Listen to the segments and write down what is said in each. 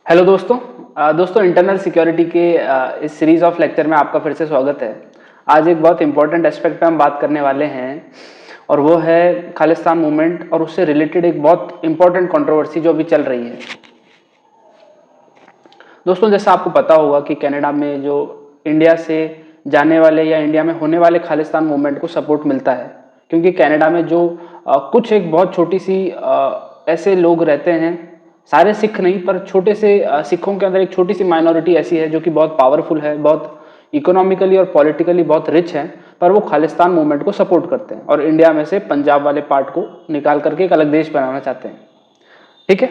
Hello दोस्तों। Internal security के इस सीरीज ऑफ लेक्चर में आपका फिर से स्वागत है। आज एक बहुत इंपॉर्टेंट एस्पेक्ट पे हम बात करने वाले हैं और वो है खालिस्तान मूवमेंट और उससे रिलेटेड एक बहुत इंपॉर्टेंट कंट्रोवर्सी जो अभी चल रही है। दोस्तों, जैसा आपको पता होगा कि कनाडा में जो इंडिया से जाने वाले या इंडिया में होने वाले खालिस्तान मूवमेंट को सपोर्ट मिलता है, क्योंकि कनाडा में जो कुछ एक बहुत छोटी सी ऐसे लोग रहते हैं, सारे सिख नहीं पर छोटे से सिखों के अंदर एक छोटी सी माइनॉरिटी ऐसी है जो कि बहुत पावरफुल है, बहुत इकोनॉमिकली और पॉलिटिकली बहुत रिच है, पर वो खालिस्तान मूवमेंट को सपोर्ट करते हैं और इंडिया में से पंजाब वाले पार्ट को निकाल करके एक अलग देश बनाना चाहते हैं। ठीक है,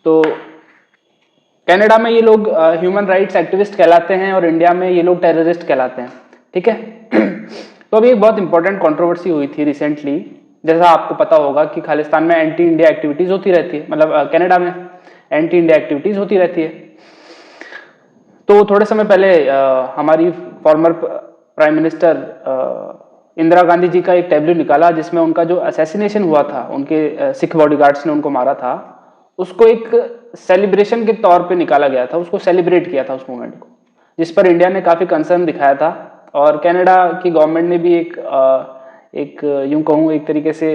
तो कनाडा में ये लोग ह्यूमन राइट्स एक्टिविस्ट कहलाते हैं और इंडिया में ये लोग टेररिस्ट कहलाते हैं। ठीक है तो अभी एक बहुत इंपॉर्टेंट कंट्रोवर्सी हुई थी रिसेंटली। जैसा आपको पता होगा कि खालिस्तान में एंटी इंडिया एक्टिविटीज होती रहती है, मतलब कनाडा में एंटी इंडिया एक्टिविटीज होती रहती है। तो थोड़े समय पहले हमारी former prime minister Indira Gandhi ji का एक टैब्लू निकाला जिसमें उनका जो असैसिनेशन हुआ था, उनके सिख बॉडीगार्ड्स ने उनको मारा था, उसको एक सेलिब्रेशन के तौर पे निकाला गया था, उसको सेलिब्रेट किया था उस मूवमेंट को, जिस पर इंडिया ने काफी कंसर्न दिखाया था और कनाडा की गवर्नमेंट ने भी एक यूं कहूँ एक तरीके से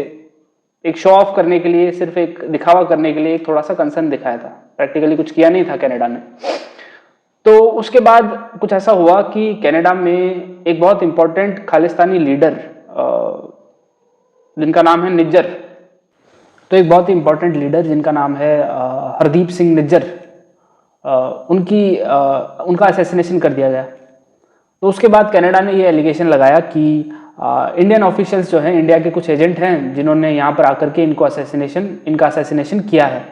एक शो ऑफ करने के लिए, सिर्फ एक दिखावा करने के लिए एक थोड़ा सा कंसर्न दिखाया था। प्रैक्टिकली कुछ किया नहीं था कनाडा ने। तो उसके बाद कुछ ऐसा हुआ कि कनाडा में एक बहुत इंपॉर्टेंट खालिस्तानी लीडर जिनका नाम है निज्जर, तो एक बहुत ही इंपॉर्टेंट लीडर जिनका नाम है हरदीप सिंह निज्जर, उनका असैसिनेशन कर दिया गया। तो उसके बाद कनाडा ने ये एलिगेशन लगाया कि इंडियन ऑफिशियल्स जो हैं, इंडिया के कुछ एजेंट हैं जिन्होंने यहाँ पर आकर के इनका असैसिनेशन किया है।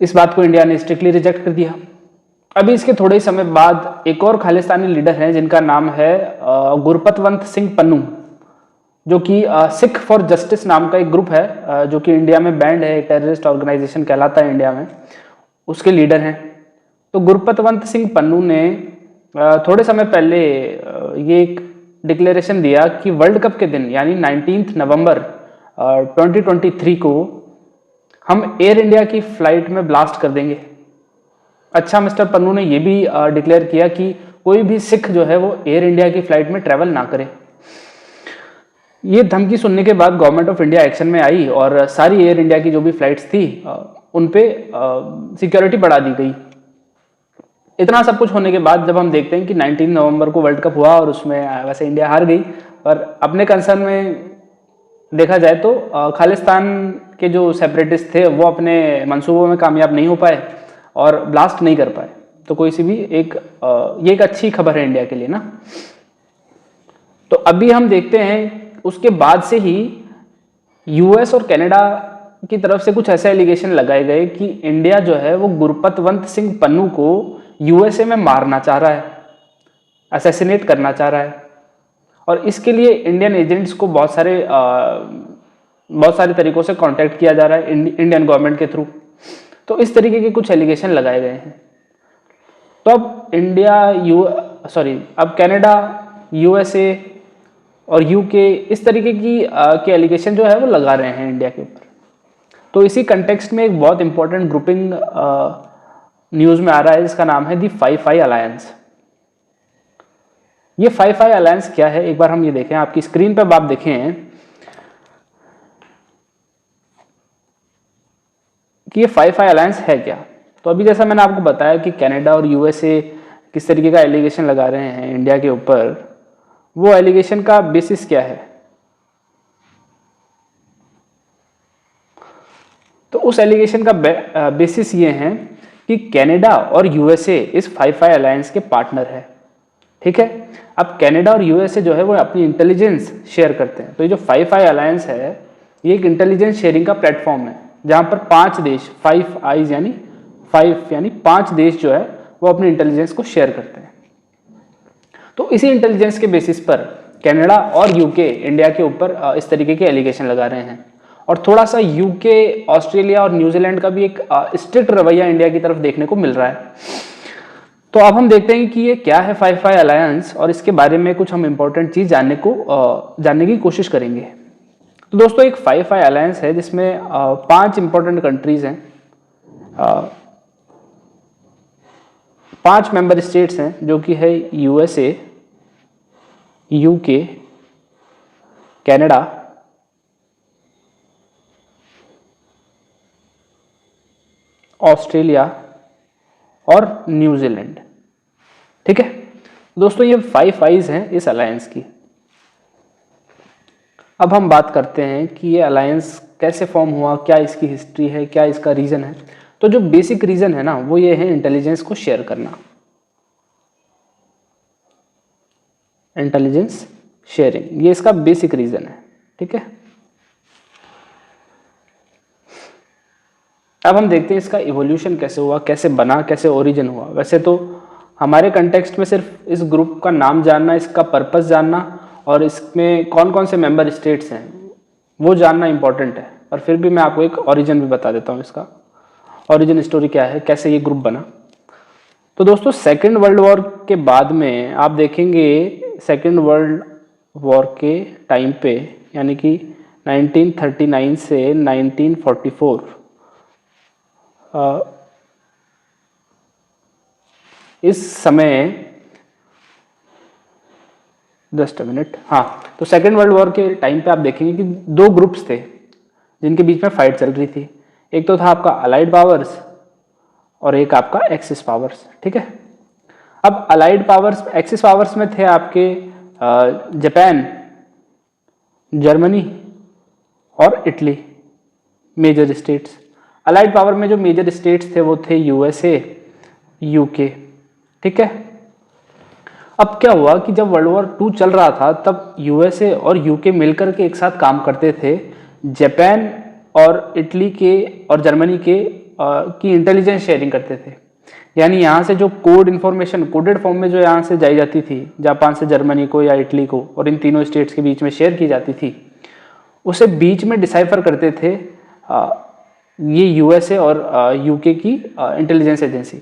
इस बात को इंडिया ने स्ट्रिक्टली रिजेक्ट कर दिया। अभी इसके थोड़े ही समय बाद एक और खालिस्तानी लीडर हैं जिनका नाम है गुरपतवंत सिंह पन्नू, जो कि सिख फॉर जस्टिस नाम का एक ग्रुप है जो कि इंडिया में बैंड है, टेररिस्ट ऑर्गेनाइजेशन कहलाता है इंडिया में, उसके लीडर हैं। तो गुरपतवंत सिंह पन्नू ने थोड़े समय पहले ये एक डिक्लेरेशन दिया कि वर्ल्ड कप के दिन यानी 19 नवंबर 2023 को हम एयर इंडिया की फ्लाइट में ब्लास्ट कर देंगे। अच्छा, मिस्टर पन्नू ने यह भी डिक्लेयर किया कि कोई भी सिख जो है वो एयर इंडिया की फ्लाइट में ट्रेवल ना करे। ये धमकी सुनने के बाद गवर्नमेंट ऑफ इंडिया एक्शन में आई और सारी एयर इंडिया की जो भी फ्लाइट्स थी उन पे सिक्योरिटी बढ़ा दी गई। इतना सब कुछ होने के बाद जब हम देखते हैं कि 19 नवंबर को वर्ल्ड कप हुआ और उसमें वैसे इंडिया हार गई, पर अपने कंसर्न में देखा जाए तो खालिस्तान के जो सेपरेटिस्ट थे वो अपने मंसूबों में कामयाब नहीं हो पाए और ब्लास्ट नहीं कर पाए। तो कोई सी भी ये एक अच्छी खबर है इंडिया के लिए ना। तो अभी हम देखते हैं उसके बाद से ही यूएस और कनाडा की तरफ से कुछ ऐसे एलिगेशन लगाए गए कि इंडिया जो है वो गुरपतवंत सिंह पन्नू को यूएसए में मारना चाह रहा है, असैसिनेट करना चाह रहा है, और इसके लिए इंडियन एजेंट्स को बहुत सारे तरीकों से कांटेक्ट किया जा रहा है इंडियन गवर्नमेंट के थ्रू। तो इस तरीके के कुछ एलिगेशन लगाए गए हैं। तो अब अब कनाडा, यूएसए और यूके इस तरीके के एलिगेशन जो है वो लगा रहे हैं इंडिया के ऊपर। तो इसी कंटेक्स्ट में एक बहुत इंपॉर्टेंट ग्रुपिंग न्यूज में आ रहा है जिसका नाम है दी 5-5 अलायंस। ये 5-5 अलायंस क्या है, एक बार हम ये देखें। आपकी स्क्रीन पर आप देखें कि ये 5-5 अलायंस है क्या। तो अभी जैसा मैंने आपको बताया कि कनाडा और यूएसए किस तरीके का एलिगेशन लगा रहे हैं इंडिया के ऊपर, वो एलिगेशन का बेसिस क्या है। तो उस एलिगेशन का बेसिस ये है कि कनाडा और यूएसए इस 5-5 अलायंस के पार्टनर है। ठीक है, अब कनाडा और यूएसए जो है वो अपनी इंटेलिजेंस शेयर करते हैं। तो ये जो 5-5 अलायंस है ये एक इंटेलिजेंस शेयरिंग का प्लेटफॉर्म है जहां पर 5 देश, 5 आईज यानी 5 देश जो है वो अपनी इंटेलिजेंस को शेयर करते हैं। तो इसी इंटेलिजेंस के बेसिस पर कनाडा और यूके इंडिया के ऊपर इस तरीके के एलिगेशन लगा रहे हैं। और थोड़ा सा यूके, ऑस्ट्रेलिया और न्यूजीलैंड का भी एक स्ट्रिक्ट रवैया इंडिया की तरफ देखने को मिल रहा है। तो अब हम देखते हैं कि ये क्या है 5-5 अलायंस और इसके बारे में कुछ हम इंपॉर्टेंट चीज जानने की कोशिश करेंगे। तो दोस्तों, एक 5-5 अलायंस है जिसमें 5 इंपॉर्टेंट कंट्रीज हैं। 5 मेंबर स्टेट्स हैं जो कि है यूएसए, यूके, कनाडा, ऑस्ट्रेलिया और न्यूजीलैंड। ठीक है दोस्तों, ये 5 आइज हैं इस अलायंस की। अब हम बात करते हैं कि ये अलायंस कैसे फॉर्म हुआ, क्या इसकी हिस्ट्री है, क्या इसका रीज़न है। तो जो बेसिक रीज़न है ना वो ये है इंटेलिजेंस को शेयर करना, इंटेलिजेंस शेयरिंग, ये इसका बेसिक रीज़न है। ठीक है, अब हम देखते हैं इसका इवोल्यूशन कैसे हुआ, कैसे बना, कैसे ओरिजिन हुआ। वैसे तो हमारे कंटेक्स्ट में सिर्फ इस ग्रुप का नाम जानना, इसका पर्पस जानना और इसमें कौन कौन से मेंबर स्टेट्स हैं वो जानना इंपॉर्टेंट है, और फिर भी मैं आपको एक ओरिजिन भी बता देता हूँ, इसका ओरिजिन स्टोरी क्या है, कैसे ये ग्रुप बना। तो दोस्तों सेकेंड वर्ल्ड वॉर के बाद में आप देखेंगे, सेकेंड वर्ल्ड वॉर के टाइम पे यानी कि 1939 से 1944 इस समय, जस्ट अ मिनट, हाँ, तो सेकेंड वर्ल्ड वॉर के टाइम पे आप देखेंगे कि 2 ग्रुप्स थे जिनके बीच में फाइट चल रही थी। एक तो था आपका अलाइड पावर्स और एक आपका एक्सिस पावर्स। ठीक है, अब अलाइड पावर्स, एक्सिस पावर्स में थे आपके जापान, जर्मनी और Italy, major states. Allied power में जो मेजर स्टेट्स थे वो थे यूएसए, यूके। ठीक है, अब क्या हुआ कि जब वर्ल्ड वॉर 2 चल रहा था तब यूएसए और यूके मिलकर के एक साथ काम करते थे, जापान और इटली के और जर्मनी के की इंटेलिजेंस शेयरिंग करते थे। यानी यहाँ से जो कोड इन्फॉर्मेशन कोडेड फॉर्म में जो यहाँ से जाई जाती थी जापान से जर्मनी को या इटली को और इन तीनों स्टेट्स के बीच में शेयर की जाती थी, उसे बीच में डिसाइफर करते थे ये यूएसए और यूके की इंटेलिजेंस एजेंसी,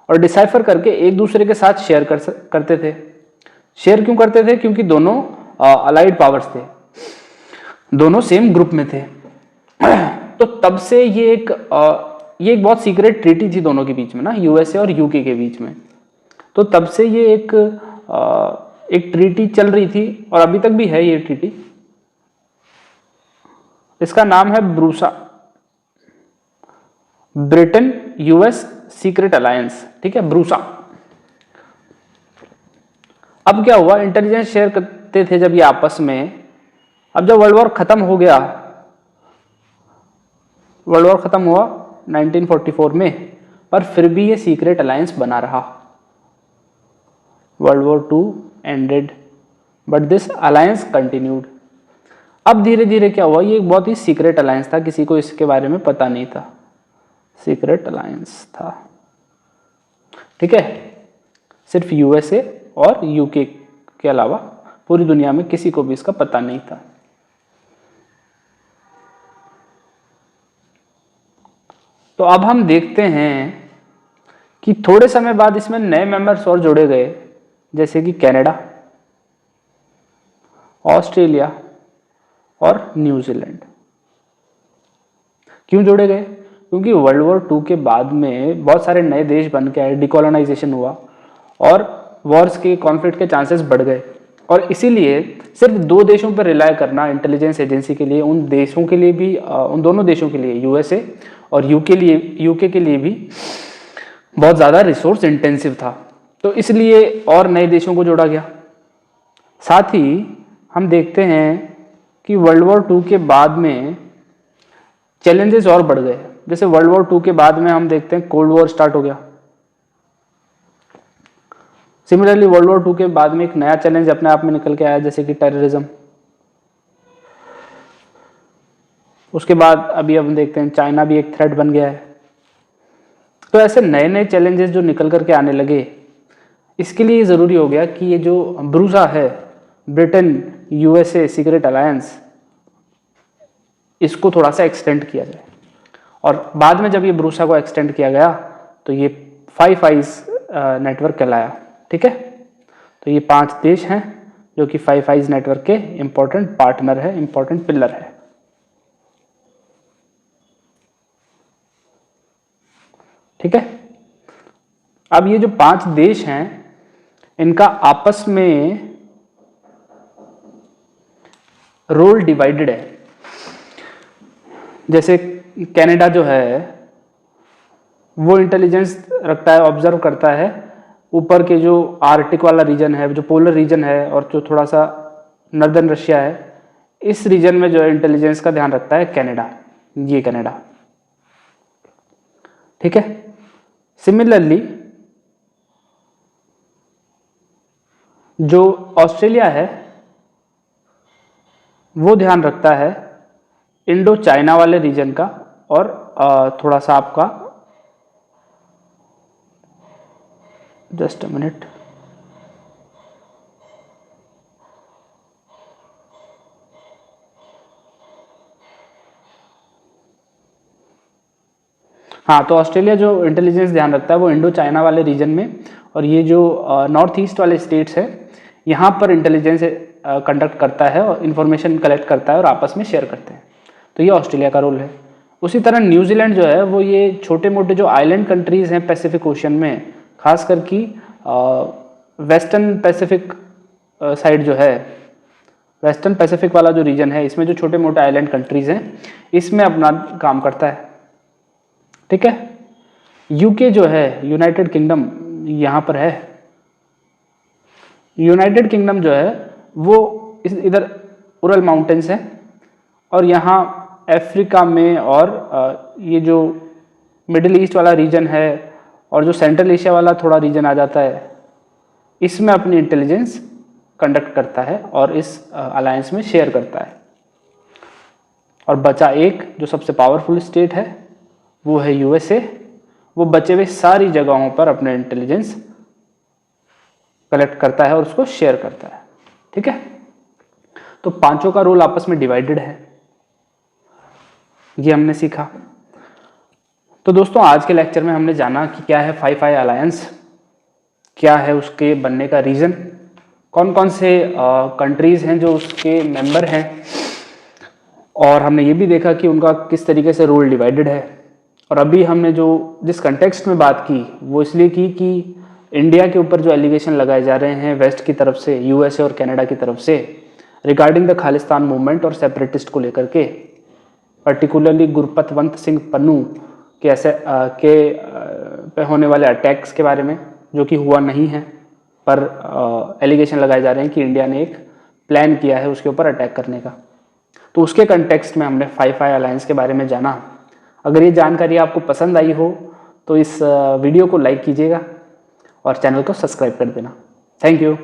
और डिसाइफर करके एक दूसरे के साथ शेयर करते थे। शेयर क्यों करते थे? क्योंकि दोनों अलाइड पावर्स थे, दोनों सेम ग्रुप में थे। तो तब से ये एक बहुत सीक्रेट ट्रीटी थी दोनों के बीच में ना, यूएसए और यूके के बीच में। तो तब से ये एक ट्रीटी चल रही थी और अभी तक भी है ये ट्रीटी। इसका नाम है ब्रूसा, ब्रिटेन यूएस सीक्रेट अलायंस। ठीक है, ब्रूसा। अब क्या हुआ, इंटेलिजेंस शेयर करते थे जब ये आपस में। अब जब वर्ल्ड वॉर खत्म हो गया, वर्ल्ड वॉर खत्म हुआ 1944 में, पर फिर भी ये सीक्रेट अलायंस बना रहा। World war 2 ended but this alliance continued. अब धीरे धीरे क्या हुआ, ये एक बहुत ही सीक्रेट अलायंस था, किसी को इसके बारे में पता नहीं था, सीक्रेट अलायंस था। ठीक है, सिर्फ यूएसए और यूके के अलावा पूरी दुनिया में किसी को भी इसका पता नहीं था। तो अब हम देखते हैं कि थोड़े समय बाद इसमें नए मेंबर्स और जोड़े गए, जैसे कि कनाडा, ऑस्ट्रेलिया और न्यूजीलैंड। क्यों जोड़े गए? क्योंकि वर्ल्ड वॉर 2 के बाद में बहुत सारे नए देश बन के आए, डिकोलोनाइजेशन हुआ और वॉर्स के कॉन्फ्लिक्ट के चांसेस बढ़ गए, और इसीलिए सिर्फ 2 देशों पर रिलाय करना इंटेलिजेंस एजेंसी के लिए, उन देशों के लिए भी, उन दोनों देशों के लिए, यूएसए और यूके के लिए भी बहुत ज़्यादा रिसोर्स इंटेंसिव था। तो इसलिए और नए देशों को जोड़ा गया। साथ ही हम देखते हैं कि वर्ल्ड वॉर 2 के बाद में चैलेंजेस और बढ़ गए। जैसे वर्ल्ड वॉर 2 के बाद में हम देखते हैं कोल्ड वॉर स्टार्ट हो गया। सिमिलरली वर्ल्ड वॉर 2 के बाद में एक नया चैलेंज अपने आप में निकल के आया, जैसे कि टेररिज्म। उसके बाद अभी हम देखते हैं चाइना भी एक थ्रेट बन गया है। तो ऐसे नए नए चैलेंजेस जो निकल करके आने लगे, इसके लिए ज़रूरी हो गया कि ये जो ब्रूसा है, ब्रिटेन यूएसए सीक्रेट अलायंस, इसको थोड़ा सा एक्सटेंड किया जाए। और बाद में जब ये ब्रूसा को एक्सटेंड किया गया तो ये 5 आइज नेटवर्क कहलाया। ठीक है, तो ये 5 देश हैं जो कि 5 आइज नेटवर्क के इंपॉर्टेंट पार्टनर है, इंपॉर्टेंट पिलर है। ठीक है, अब ये जो 5 देश हैं इनका आपस में रोल डिवाइडेड है। जैसे कनाडा जो है वो इंटेलिजेंस रखता है, ऑब्जर्व करता है ऊपर के जो आर्कटिक वाला रीजन है, जो पोलर रीजन है, और जो थोड़ा सा नॉर्दर्न रशिया है, इस रीजन में जो है इंटेलिजेंस का ध्यान रखता है कनाडा, ये कनाडा। ठीक है। सिमिलरली जो ऑस्ट्रेलिया है वो ध्यान रखता है इंडो चाइना वाले रीजन का, और थोड़ा सा आपका, जस्ट अ मिनट, हाँ, तो ऑस्ट्रेलिया जो इंटेलिजेंस ध्यान रखता है वो इंडो चाइना वाले रीजन में, और ये जो नॉर्थ ईस्ट वाले स्टेट्स है यहाँ पर इंटेलिजेंस कंडक्ट करता है और इन्फॉर्मेशन कलेक्ट करता है और आपस में शेयर करते हैं। तो ये ऑस्ट्रेलिया का रोल है। उसी तरह न्यूजीलैंड जो है वो ये छोटे मोटे जो आइलैंड कंट्रीज़ हैं पैसिफिक ओशन में, खास करके वेस्टर्न पैसिफिक साइड जो है, वेस्टर्न पैसिफिक वाला जो रीजन है, इसमें जो छोटे मोटे आइलैंड कंट्रीज़ हैं इसमें अपना काम करता है। ठीक है। यूके जो है, यूनाइटेड किंगडम, यहाँ पर है। यूनाइटेड किंगडम जो है वो इधर उरल माउंटेन्स है, और यहाँ अफ्रीका में और ये जो मिडिल ईस्ट वाला रीजन है और जो सेंट्रल एशिया वाला थोड़ा रीजन आ जाता है, इसमें अपनी इंटेलिजेंस कंडक्ट करता है और इस अलायंस में शेयर करता है। और बचा एक जो सबसे पावरफुल स्टेट है वो है यूएसए। वो बचे हुए सारी जगहों पर अपने इंटेलिजेंस कलेक्ट करता है और उसको शेयर करता है। ठीक है। तो पांचों का रोल आपस में डिवाइडेड है, ये हमने सीखा। तो दोस्तों आज के लेक्चर में हमने जाना कि क्या है फाइव आई अलायंस, क्या है उसके बनने का रीज़न, कौन कौन से कंट्रीज़ हैं जो उसके मेंबर हैं, और हमने ये भी देखा कि उनका किस तरीके से रोल डिवाइडेड है। और अभी हमने जो जिस कंटेक्स्ट में बात की वो इसलिए की कि इंडिया के ऊपर जो एलिगेशन लगाए जा रहे हैं वेस्ट की तरफ से, यूएसए और कनाडा की तरफ से, रिगार्डिंग द खालिस्तान मूवमेंट और सेपरेटिस्ट को लेकर के, पर्टिकुलरली गुरपतवंत सिंह पन्नू के पे होने वाले अटैक्स के बारे में, जो कि हुआ नहीं है, पर एलिगेशन लगाए जा रहे हैं कि इंडिया ने एक प्लान किया है उसके ऊपर अटैक करने का। तो उसके कंटेक्स्ट में हमने फाइव आई अलायंस के बारे में जाना। अगर ये जानकारी आपको पसंद आई हो तो इस वीडियो को लाइक कीजिएगा और चैनल को सब्सक्राइब कर देना। Thank you.